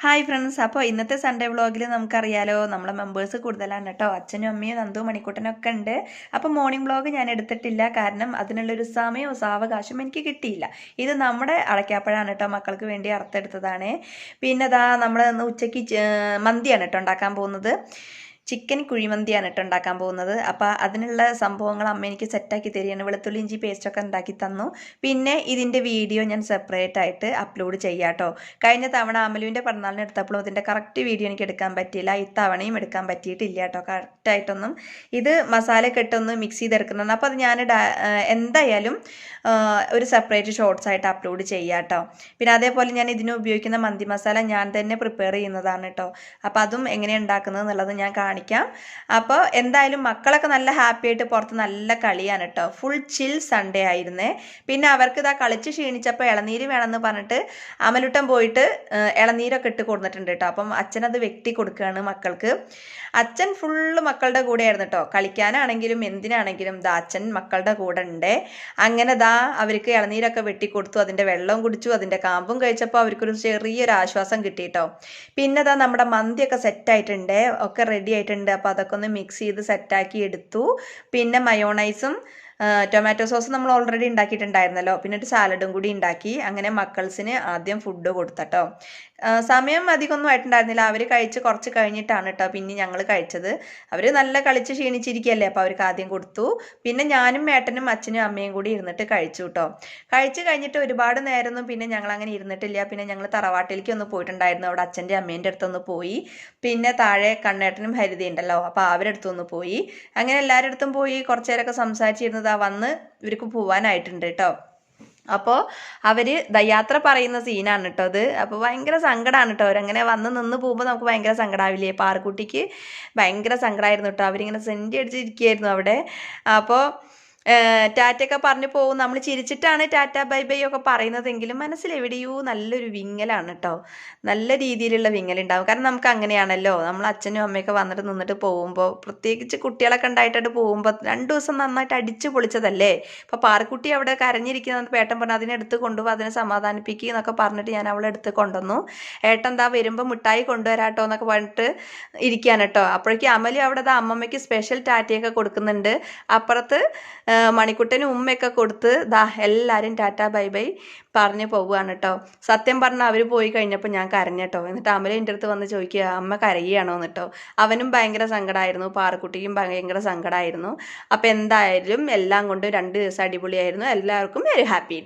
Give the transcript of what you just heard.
Hi friends, അപ്പോൾ ഇന്നത്തെ Sunday വ്ളോഗിൽ നമുക്കറിയാലോ നമ്മളെ മെമ്പേഴ്സ് കൂടുതലാണ് കേട്ടോ. അച്ഛനും അമ്മയും നന്ദു മണിക്കൂട്ടനൊക്കെ ഉണ്ട്. അപ്പോൾ മോർണിംഗ് വ്ളോഗ് ഞാൻ എടുത്തിട്ടില്ല, കാരണം അതിനുള്ളൊരു സമയവും സാവകാശം എനിക്ക് കിട്ടിയില്ല. ഇത് നമ്മുടെ അടയ്ക്കാപ്പഴമാണ് കേട്ടോ, മക്കൾക്ക് വേണ്ടി അറുത്തെടുത്തതാണ്. പിന്നെ അതാ നമ്മൾ ഉച്ചയ്ക്ക് മന്തിയാണ് കേട്ടോ ഉണ്ടാക്കാൻ പോകുന്നത്. ചിക്കൻ കുഴിമന്തിയാണ് കേട്ടോ ഉണ്ടാക്കാൻ പോകുന്നത്. അപ്പോൾ അതിനുള്ള സംഭവങ്ങൾ അമ്മ എനിക്ക് സെറ്റാക്കി തരികയാണ്. വെളുത്തുള്ളി ഇഞ്ചി പേസ്റ്റൊക്കെ ഉണ്ടാക്കി തന്നു. പിന്നെ ഇതിൻ്റെ വീഡിയോ ഞാൻ സെപ്പറേറ്റ് ആയിട്ട് അപ്ലോഡ് ചെയ്യാം കേട്ടോ. കഴിഞ്ഞ തവണ അമലുവിൻ്റെ പിറന്നാളിന് എടുത്തപ്പോഴും ഇതിൻ്റെ കറക്റ്റ് വീഡിയോ എനിക്ക് എടുക്കാൻ പറ്റിയില്ല. ഇത്തവണയും എടുക്കാൻ പറ്റിയിട്ടില്ല കേട്ടോ, കറക്റ്റായിട്ടൊന്നും. ഇത് മസാലയൊക്കെ ഇട്ടൊന്ന് മിക്സ് ചെയ്തെടുക്കുന്നതാണ്. അപ്പോൾ അത് ഞാൻ എന്തായാലും ഒരു സെപ്പറേറ്റ് ഷോർട്സ് ആയിട്ട് അപ്ലോഡ് ചെയ്യാം കേട്ടോ. പിന്നെ അതേപോലെ ഞാൻ ഇതിന് ഉപയോഗിക്കുന്ന മന്തി മസാല ഞാൻ തന്നെ പ്രിപ്പയർ ചെയ്യുന്നതാണ് കേട്ടോ. അപ്പോൾ അതും എങ്ങനെയാണ് ഉണ്ടാക്കുന്നത് എന്നുള്ളത് ഞാൻ കാണിക്കാം. അപ്പോൾ എന്തായാലും മക്കളൊക്കെ നല്ല ഹാപ്പി ആയിട്ട് പുറത്ത് നല്ല കളിയാണ് കേട്ടോ. ഫുൾ ചിൽ സൺഡേ ആയിരുന്നേ. പിന്നെ അവർക്ക് ഇതാ കളിച്ച് ക്ഷീണിച്ചപ്പോൾ ഇളനീര് വേണമെന്ന് പറഞ്ഞിട്ട് അമലുട്ടൻ പോയിട്ട് ഇളനീരൊക്കെ ഇട്ട് കൊടുത്തിട്ടുണ്ട് കേട്ടോ. അപ്പം അച്ഛനത് വെട്ടി കൊടുക്കുകയാണ് മക്കൾക്ക്. അച്ഛൻ ഫുള്ള് മക്കളുടെ കൂടെ ആയിരുന്നു കേട്ടോ. കളിക്കാനാണെങ്കിലും എന്തിനാണെങ്കിലും ദാ അച്ഛൻ മക്കളുടെ കൂടെ ഉണ്ട്. അങ്ങനെ ദാ അവർക്ക് ഇളനീരൊക്കെ വെട്ടിക്കൊടുത്തു, അതിൻ്റെ വെള്ളവും കുടിച്ചു, അതിൻ്റെ കാമ്പും കഴിച്ചപ്പോൾ അവർക്കൊരു ചെറിയൊരു ആശ്വാസം കിട്ടി കേട്ടോ. പിന്നെ ദാ നമ്മുടെ മന്തിയൊക്കെ സെറ്റായിട്ടുണ്ട്, ഒക്കെ റെഡി ആയിട്ടുണ്ട്. അപ്പോൾ അതൊക്കെ ഒന്ന് മിക്സ് ചെയ്ത് സെറ്റാക്കി എടുത്തു. പിന്നെ മയോണൈസും ടൊമാറ്റോ സോസ് നമ്മൾ ഓൾറെഡി ഉണ്ടാക്കിയിട്ടുണ്ടായിരുന്നല്ലോ. പിന്നെ ഒരു സാലഡും കൂടി ഉണ്ടാക്കി. അങ്ങനെ മക്കൾസിന് ആദ്യം ഫുഡ് കൊടുത്തട്ടോ. സമയം അധികമൊന്നും ആയിട്ടുണ്ടായിരുന്നില്ല. അവർ കഴിച്ച് കുറച്ച് കഴിഞ്ഞിട്ടാണ് കേട്ടോ പിന്നെ ഞങ്ങൾ കഴിച്ചത്. അവർ നല്ല കളിച്ച് ക്ഷീണിച്ചിരിക്കുകയല്ലേ, അപ്പോൾ അവർക്ക് ആദ്യം കൊടുത്തു. പിന്നെ ഞാനും ഏട്ടനും അച്ഛനും അമ്മയും കൂടി ഇരുന്നിട്ട് കഴിച്ചു കേട്ടോ. കഴിച്ച് കഴിഞ്ഞിട്ട് ഒരുപാട് നേരമൊന്നും പിന്നെ ഞങ്ങൾ അങ്ങനെ ഇരുന്നിട്ടില്ല. പിന്നെ ഞങ്ങൾ തറവാട്ടിലേക്ക് ഒന്ന് പോയിട്ടുണ്ടായിരുന്നു. അവിടെ അച്ഛൻ്റെ അമ്മേൻ്റെ അടുത്തൊന്ന് പോയി. പിന്നെ താഴെ കണ്ണേട്ടനും ഹരിത ഉണ്ടല്ലോ, അപ്പോൾ അവരുടെ അടുത്തൊന്ന് പോയി. അങ്ങനെ എല്ലാവരുടെ അടുത്തും പോയി കുറച്ച് നേരമൊക്കെ സംസാരിച്ചിരുന്നത് വന്ന് ഇവർക്ക് പോവാനായിട്ടുണ്ട് കേട്ടോ. അപ്പോൾ അവർ യാത്ര പറയുന്ന സീനാണ് കേട്ടോ അത്. അപ്പോൾ ഭയങ്കര സങ്കടമാണ് കേട്ടോ. അവരങ്ങനെ വന്ന് നിന്ന് പോകുമ്പോൾ നമുക്ക് ഭയങ്കര സങ്കടമാവില്ലേ. പാറക്കുട്ടിക്ക് ഭയങ്കര സങ്കടമായിരുന്നു കേട്ടോ. അവരിങ്ങനെ സെൻറ്റി അടിച്ചിരിക്കുകയായിരുന്നു അവിടെ. അപ്പോൾ ടാറ്റയൊക്കെ പറഞ്ഞു പോകും. നമ്മൾ ചിരിച്ചിട്ടാണ് ടാറ്റ ബൈ ബൈ ഒക്കെ പറയുന്നതെങ്കിലും മനസ്സിലെവിടെയോ നല്ലൊരു വിങ്ങലാണ് കേട്ടോ. നല്ല രീതിയിലുള്ള വിങ്ങലുണ്ടാവും. കാരണം നമുക്ക് അങ്ങനെയാണല്ലോ, നമ്മൾ അച്ഛനും അമ്മയൊക്കെ വന്നിട്ട് നിന്നിട്ട് പോകുമ്പോൾ, പ്രത്യേകിച്ച് കുട്ടികളൊക്കെ ഉണ്ടായിട്ടായിട്ട് പോകുമ്പോൾ 2 ദിവസം നന്നായിട്ട് അടിച്ചു പൊളിച്ചതല്ലേ. അപ്പോൾ പാറക്കുട്ടി അവിടെ കരഞ്ഞിരിക്കുന്നത് പേട്ടൻ പറഞ്ഞു അതിനെടുത്ത് കൊണ്ടുപോകും, അതിനെ സമാധാനിപ്പിക്കുക എന്നൊക്കെ പറഞ്ഞിട്ട് ഞാൻ അവളെ എടുത്ത് കൊണ്ടുവന്നു. ഏട്ടൻ എന്താ വരുമ്പോൾ മിഠായി കൊണ്ടുവരാട്ടോ എന്നൊക്കെ പറഞ്ഞിട്ട് ഇരിക്കാൻ കേട്ടോ. അപ്പോഴേക്കും അമലി അവിടെ അമ്മമ്മയ്ക്ക് സ്പെഷ്യൽ ടാറ്റയൊക്കെ കൊടുക്കുന്നുണ്ട്. അപ്പുറത്ത് മണിക്കുട്ടനും ഉമ്മയൊക്കെ കൊടുത്ത് ദാ എല്ലാവരും ടാറ്റ ബൈ ബൈ പറഞ്ഞ് പോവുകയാണ് കേട്ടോ. സത്യം പറഞ്ഞാൽ അവർ പോയി കഴിഞ്ഞപ്പോൾ ഞാൻ കരഞ്ഞട്ടോ. എന്നിട്ട് അമല എൻ്റെ അടുത്ത് വന്ന് ചോദിക്കുക അമ്മ കരയുകയാണോ എന്നിട്ടോ. അവനും ഭയങ്കര സങ്കടമായിരുന്നു, പാറക്കുട്ടിക്കും ഭയങ്കര സങ്കടമായിരുന്നു. അപ്പോൾ എന്തായാലും എല്ലാം കൊണ്ടും 2 ദിവസം അടിപൊളിയായിരുന്നു. എല്ലാവർക്കും ഒരു ഹാപ്പി ഡേ.